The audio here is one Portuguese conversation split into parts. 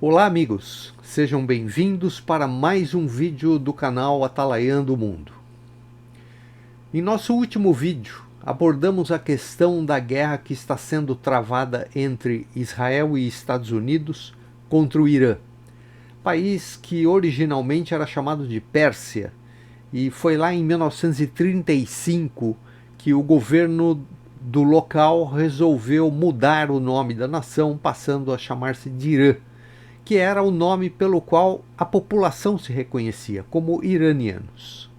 Olá amigos, sejam bem-vindos para mais um vídeo do canal Atalaiando o Mundo. Em nosso último vídeo, abordamos a questão da guerra que está sendo travada entre Israel e Estados Unidos contra o Irã, país que originalmente era chamado de Pérsia, e foi lá em 1935 que o governo do local resolveu mudar o nome da nação, passando a chamar-se de Irã, que era o nome pelo qual a população se reconhecia como iranianos.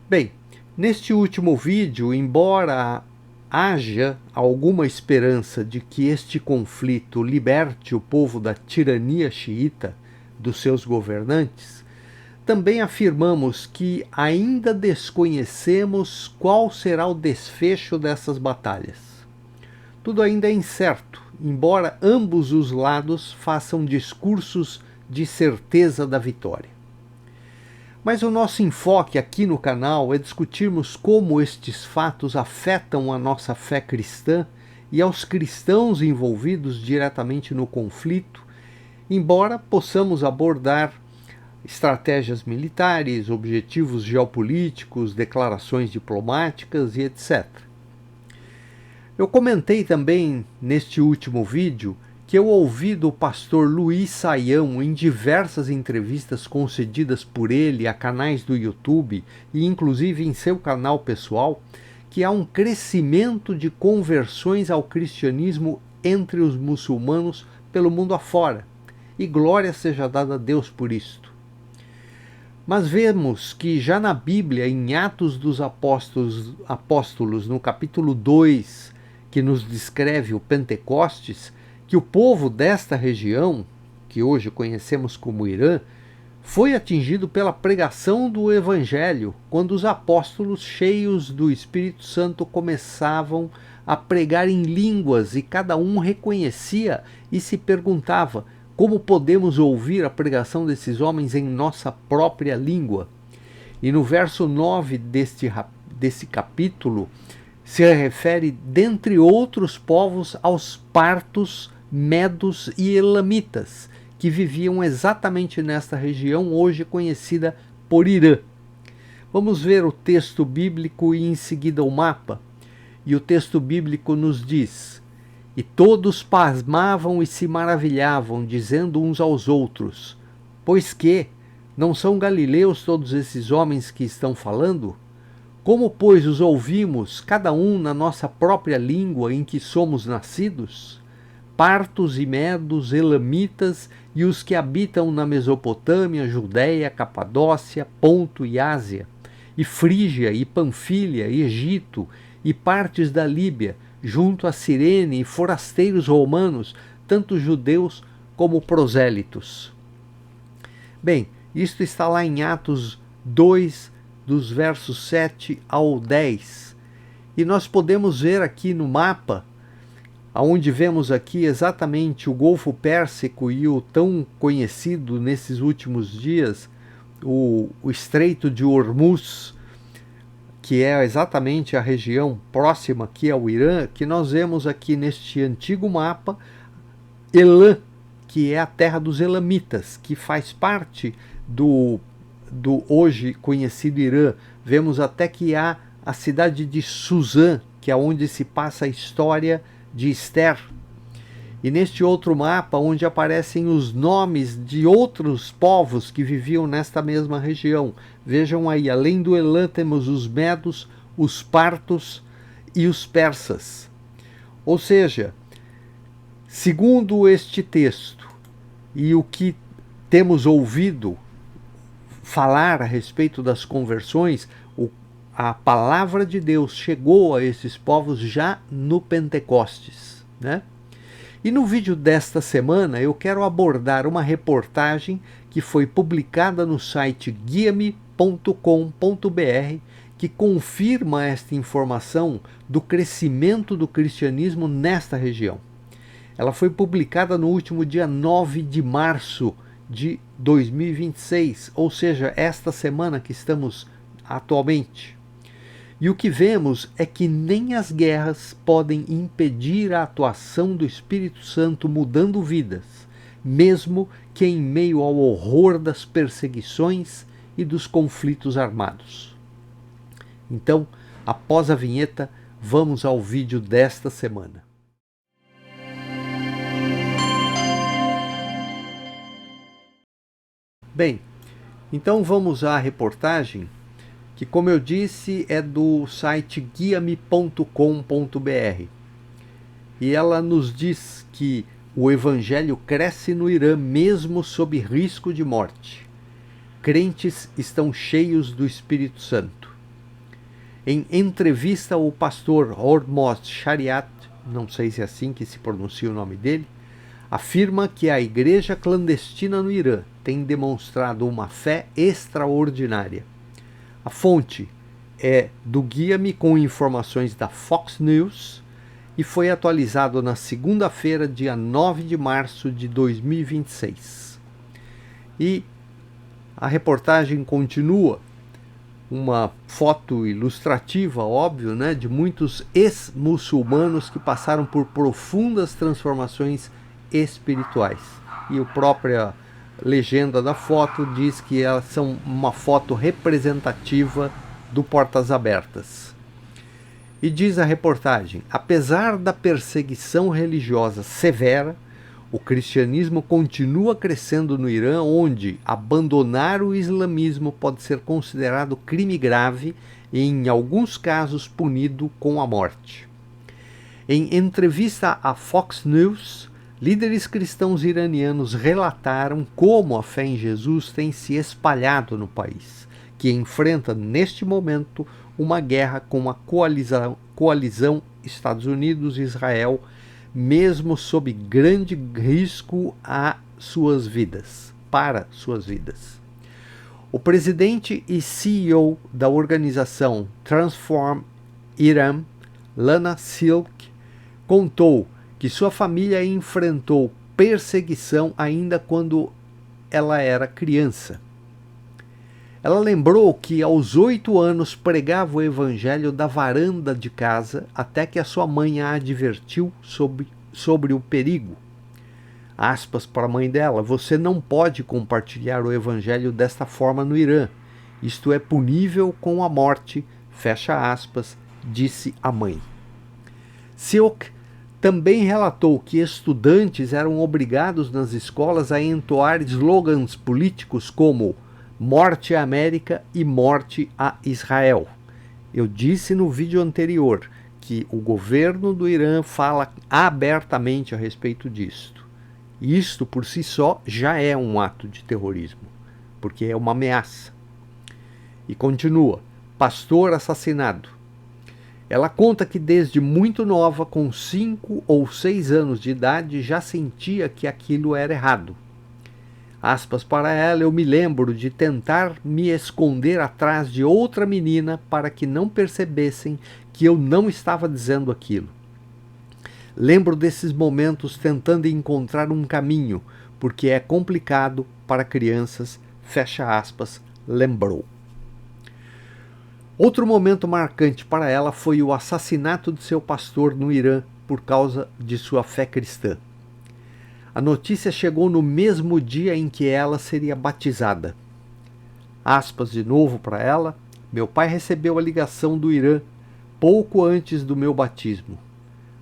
Bem, neste último vídeo, embora haja alguma esperança de que este conflito liberte o povo da tirania xiita dos seus governantes, também afirmamos que ainda desconhecemos qual será o desfecho dessas batalhas. Tudo ainda é incerto, embora ambos os lados façam discursos de certeza da vitória. Mas o nosso enfoque aqui no canal é discutirmos como estes fatos afetam a nossa fé cristã e aos cristãos envolvidos diretamente no conflito, embora possamos abordar estratégias militares, objetivos geopolíticos, declarações diplomáticas e etc. Eu comentei também neste último vídeo que eu ouvi do pastor Luiz Saião em diversas entrevistas concedidas por ele a canais do YouTube e inclusive em seu canal pessoal, que há um crescimento de conversões ao cristianismo entre os muçulmanos pelo mundo afora, e glória seja dada a Deus por isto. Mas vemos que já na Bíblia, em Atos dos Apóstolos, no capítulo 2, que nos descreve o Pentecostes, que o povo desta região, que hoje conhecemos como Irã, foi atingido pela pregação do Evangelho, quando os apóstolos cheios do Espírito Santo começavam a pregar em línguas e cada um reconhecia e se perguntava: como podemos ouvir a pregação desses homens em nossa própria língua? E no verso 9 desse capítulo, se refere, dentre outros povos, aos partos, medos e elamitas, que viviam exatamente nesta região, hoje conhecida por Irã. Vamos ver o texto bíblico e em seguida o mapa. E o texto bíblico nos diz: e todos pasmavam e se maravilhavam, dizendo uns aos outros: pois que, não são galileus todos esses homens que estão falando? Como, pois, os ouvimos, cada um na nossa própria língua em que somos nascidos? Partos e medos, elamitas e os que habitam na Mesopotâmia, Judéia, Capadócia, Ponto e Ásia, e Frígia e Panfilha, e Egito, e partes da Líbia, junto a Cirene, e forasteiros romanos, tanto judeus como prosélitos. Bem, isto está lá em Atos 2, dos versos 7 ao 10. E nós podemos ver aqui no mapa, onde vemos aqui exatamente o Golfo Pérsico e o tão conhecido nesses últimos dias, o Estreito de Hormuz, que é exatamente a região próxima aqui ao Irã, que nós vemos aqui neste antigo mapa, Elã, que é a terra dos elamitas, que faz parte do hoje conhecido Irã. Vemos até que há a cidade de Suzã, que é onde se passa a história de Esther. E neste outro mapa, onde aparecem os nomes de outros povos que viviam nesta mesma região. Vejam aí, além do Elã, temos os medos, os partos e os persas. Ou seja, segundo este texto e o que temos ouvido falar a respeito das conversões, a palavra de Deus chegou a esses povos já no Pentecostes, né? E no vídeo desta semana eu quero abordar uma reportagem que foi publicada no site guiame.com.br, que confirma esta informação do crescimento do cristianismo nesta região. Ela foi publicada no último dia 9 de março de 2026, ou seja, esta semana que estamos atualmente. E o que vemos é que nem as guerras podem impedir a atuação do Espírito Santo mudando vidas, mesmo que em meio ao horror das perseguições e dos conflitos armados. Então, após a vinheta, vamos ao vídeo desta semana. Bem, então vamos à reportagem, que, como eu disse, é do site guiame.com.br. E ela nos diz que o evangelho cresce no Irã mesmo sob risco de morte. Crentes estão cheios do Espírito Santo. Em entrevista ao pastor Hormoz Shariat, não sei se é assim que se pronuncia o nome dele, afirma que a igreja clandestina no Irã tem demonstrado uma fé extraordinária. A fonte é do Guia-me com informações da Fox News e foi atualizado na segunda-feira, dia 9 de março de 2026. E a reportagem continua, uma foto ilustrativa, óbvio, né, de muitos ex-muçulmanos que passaram por profundas transformações espirituais. E a própria legenda da foto diz que elas são uma foto representativa do Portas Abertas. E diz a reportagem: apesar da perseguição religiosa severa, o cristianismo continua crescendo no Irã, onde abandonar o islamismo pode ser considerado crime grave e, em alguns casos, punido com a morte. Em entrevista à Fox News, líderes cristãos iranianos relataram como a fé em Jesus tem se espalhado no país, que enfrenta neste momento uma guerra com a coalizão Estados Unidos-Israel, mesmo sob grande risco para suas vidas. O presidente e CEO da organização Transform Iran, Lana Silk, contou que sua família enfrentou perseguição ainda quando ela era criança. Ela lembrou que aos 8 anos pregava o evangelho da varanda de casa até que a sua mãe a advertiu sobre o perigo. Aspas para a mãe dela: você não pode compartilhar o evangelho desta forma no Irã. Isto é punível com a morte, fecha aspas, disse a mãe. Silk também relatou que estudantes eram obrigados nas escolas a entoar slogans políticos como morte à América e morte a Israel. Eu disse no vídeo anterior que o governo do Irã fala abertamente a respeito disto. Isto por si só já é um ato de terrorismo, porque é uma ameaça. E continua: pastor assassinado. Ela conta que desde muito nova, com 5 ou 6 anos de idade, já sentia que aquilo era errado. Aspas para ela: eu me lembro de tentar me esconder atrás de outra menina para que não percebessem que eu não estava dizendo aquilo. Lembro desses momentos tentando encontrar um caminho, porque é complicado para crianças, fecha aspas, lembrou. Outro momento marcante para ela foi o assassinato de seu pastor no Irã por causa de sua fé cristã. A notícia chegou no mesmo dia em que ela seria batizada. Aspas de novo para ela: meu pai recebeu a ligação do Irã pouco antes do meu batismo.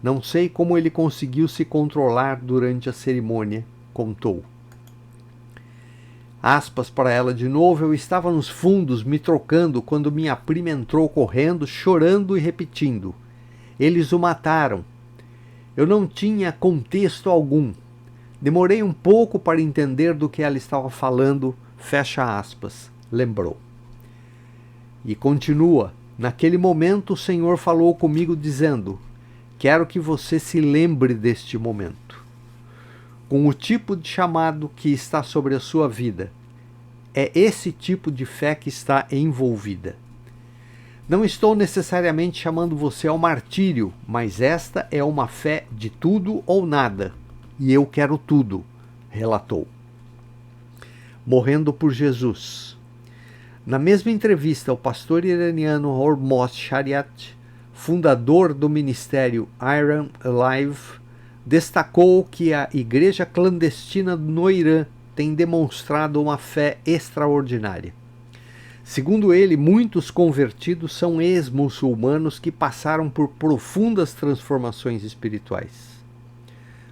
Não sei como ele conseguiu se controlar durante a cerimônia, contou. Aspas para ela de novo: eu estava nos fundos me trocando quando minha prima entrou correndo, chorando e repetindo: eles o mataram. Eu não tinha contexto algum. Demorei um pouco para entender do que ela estava falando, fecha aspas, lembrou. E continua: naquele momento o Senhor falou comigo dizendo: quero que você se lembre deste momento. Com o tipo de chamado que está sobre a sua vida, é esse tipo de fé que está envolvida. Não estou necessariamente chamando você ao martírio, mas esta é uma fé de tudo ou nada. E eu quero tudo, relatou. Morrendo por Jesus. Na mesma entrevista, o pastor iraniano Hormoz Shariat, fundador do ministério Iran Alive, destacou que a igreja clandestina no Irã tem demonstrado uma fé extraordinária. Segundo ele, muitos convertidos são ex-muçulmanos que passaram por profundas transformações espirituais.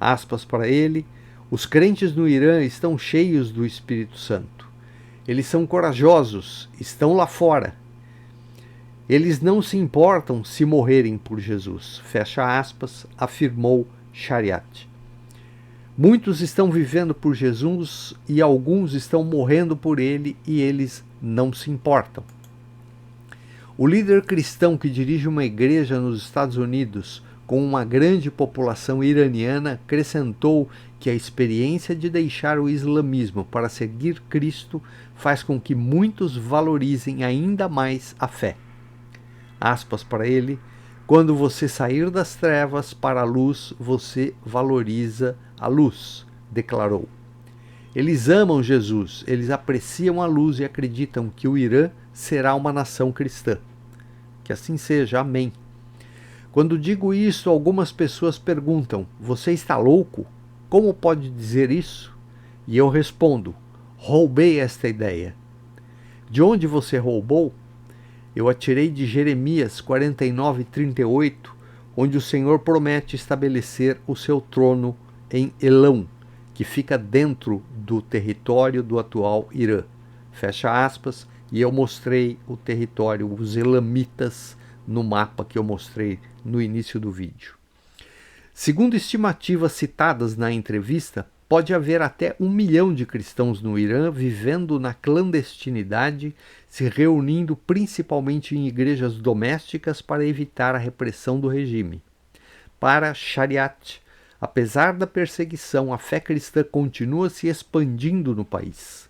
Aspas para ele, os crentes no Irã estão cheios do Espírito Santo. Eles são corajosos, estão lá fora. Eles não se importam se morrerem por Jesus, fecha aspas, afirmou Shariat. Muitos estão vivendo por Jesus e alguns estão morrendo por ele e eles não se importam. O líder cristão que dirige uma igreja nos Estados Unidos com uma grande população iraniana acrescentou que a experiência de deixar o islamismo para seguir Cristo faz com que muitos valorizem ainda mais a fé. Aspas para ele, quando você sair das trevas para a luz, você valoriza a luz, declarou. Eles amam Jesus, eles apreciam a luz e acreditam que o Irã será uma nação cristã. Que assim seja, amém. Quando digo isso, algumas pessoas perguntam, você está louco? Como pode dizer isso? E eu respondo, roubei esta ideia. De onde você roubou? Eu a tirei de Jeremias 49:38, onde o Senhor promete estabelecer o seu trono em Elão, que fica dentro do território do atual Irã. Fecha aspas, e eu mostrei o território, os elamitas, no mapa que eu mostrei no início do vídeo. Segundo estimativas citadas na entrevista, pode haver até 1 milhão de cristãos no Irã vivendo na clandestinidade, se reunindo principalmente em igrejas domésticas para evitar a repressão do regime. Para Shariat, apesar da perseguição, a fé cristã continua se expandindo no país.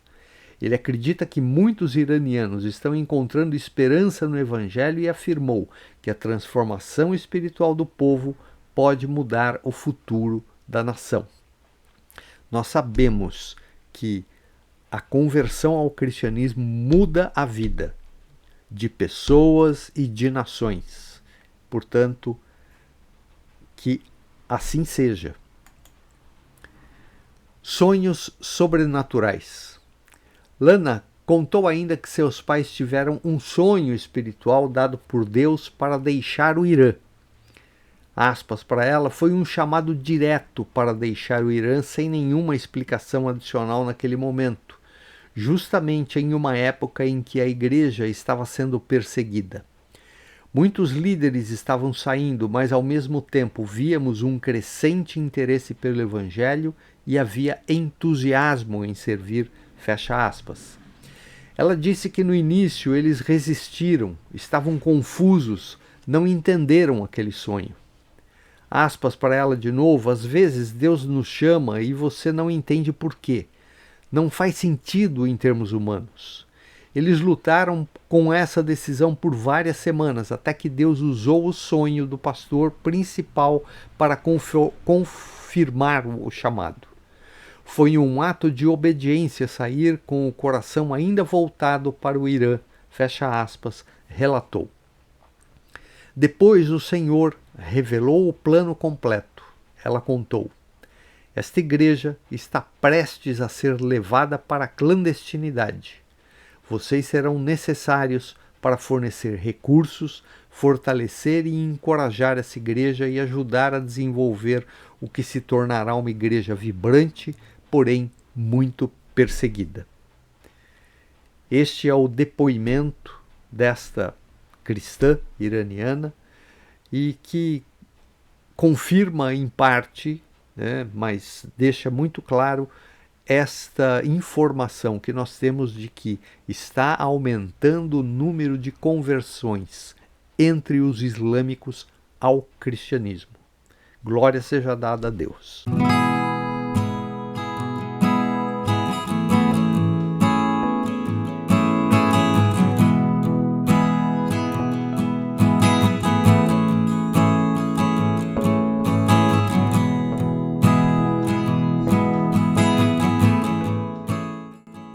Ele acredita que muitos iranianos estão encontrando esperança no Evangelho e afirmou que a transformação espiritual do povo pode mudar o futuro da nação. Nós sabemos que a conversão ao cristianismo muda a vida de pessoas e de nações. Portanto, que assim seja. Sonhos sobrenaturais. Lana contou ainda que seus pais tiveram um sonho espiritual dado por Deus para deixar o Irã. Aspas para ela, foi um chamado direto para deixar o Irã sem nenhuma explicação adicional naquele momento, justamente em uma época em que a igreja estava sendo perseguida. Muitos líderes estavam saindo, mas ao mesmo tempo víamos um crescente interesse pelo Evangelho e havia entusiasmo em servir, fecha aspas. Ela disse que no início eles resistiram, estavam confusos, não entenderam aquele sonho. Aspas para ela de novo, às vezes Deus nos chama e você não entende por quê. Não faz sentido em termos humanos. Eles lutaram com essa decisão por várias semanas, até que Deus usou o sonho do pastor principal para confirmar o chamado. Foi um ato de obediência sair com o coração ainda voltado para o Irã, fecha aspas, relatou. Depois o Senhor revelou o plano completo. Ela contou. Esta igreja está prestes a ser levada para a clandestinidade. Vocês serão necessários para fornecer recursos, fortalecer e encorajar essa igreja e ajudar a desenvolver o que se tornará uma igreja vibrante, porém muito perseguida. Este é o depoimento desta cristã iraniana e que confirma em parte, mas deixa muito claro esta informação que nós temos de que está aumentando o número de conversões entre os islâmicos ao cristianismo. Glória seja dada a Deus.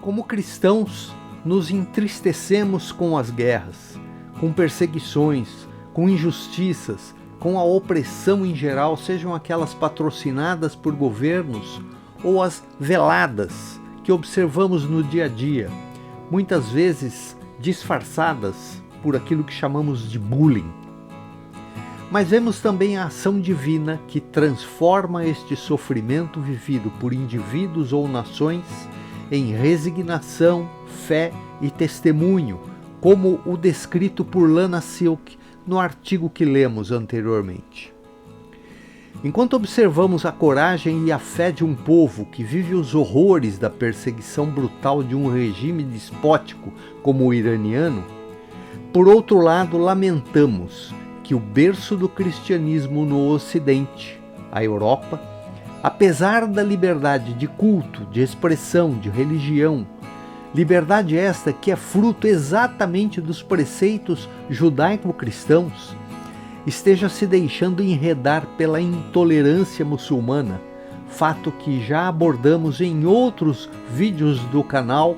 Como cristãos, nos entristecemos com as guerras, com perseguições, com injustiças, com a opressão em geral, sejam aquelas patrocinadas por governos ou as veladas que observamos no dia a dia, muitas vezes disfarçadas por aquilo que chamamos de bullying. Mas vemos também a ação divina que transforma este sofrimento vivido por indivíduos ou nações em resignação, fé e testemunho, como o descrito por Lana Silk no artigo que lemos anteriormente. Enquanto observamos a coragem e a fé de um povo que vive os horrores da perseguição brutal de um regime despótico como o iraniano, por outro lado lamentamos que o berço do cristianismo no Ocidente, a Europa, apesar da liberdade de culto, de expressão, de religião, liberdade esta que é fruto exatamente dos preceitos judaico-cristãos, esteja se deixando enredar pela intolerância muçulmana, fato que já abordamos em outros vídeos do canal,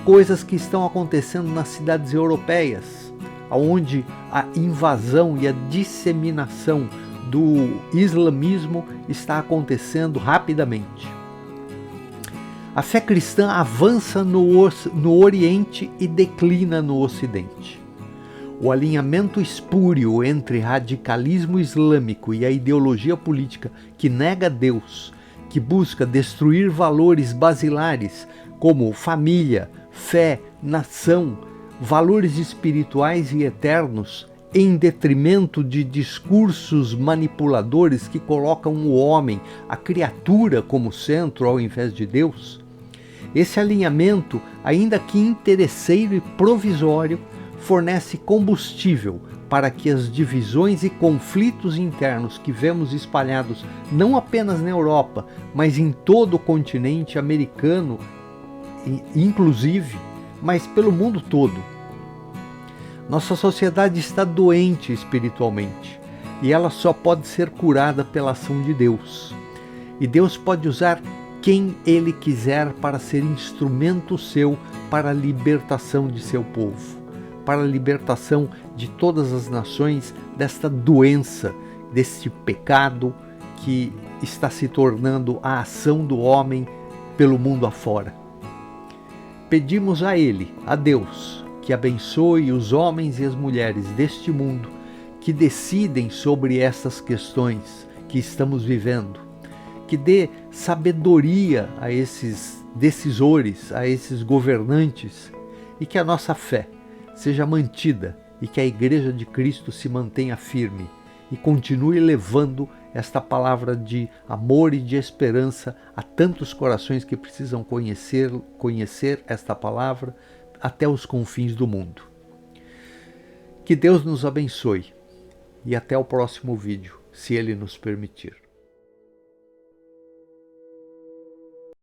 coisas que estão acontecendo nas cidades europeias, onde a invasão e a disseminação do islamismo está acontecendo rapidamente. A fé cristã avança no Oriente e declina no Ocidente. O alinhamento espúrio entre radicalismo islâmico e a ideologia política que nega Deus, que busca destruir valores basilares como família, fé, nação, valores espirituais e eternos, em detrimento de discursos manipuladores que colocam o homem, a criatura, como centro ao invés de Deus. Esse alinhamento, ainda que interesseiro e provisório, fornece combustível para que as divisões e conflitos internos que vemos espalhados não apenas na Europa, mas em todo o continente americano, inclusive, mas pelo mundo todo. Nossa sociedade está doente espiritualmente e ela só pode ser curada pela ação de Deus. E Deus pode usar quem Ele quiser para ser instrumento seu para a libertação de seu povo, para a libertação de todas as nações desta doença, deste pecado que está se tornando a ação do homem pelo mundo afora. Pedimos a Ele, a Deus, que abençoe os homens e as mulheres deste mundo que decidem sobre essas questões que estamos vivendo, que dê sabedoria a esses decisores, a esses governantes, e que a nossa fé seja mantida e que a Igreja de Cristo se mantenha firme e continue levando esta palavra de amor e de esperança a tantos corações que precisam conhecer esta palavra até os confins do mundo. Que Deus nos abençoe e até o próximo vídeo, se Ele nos permitir.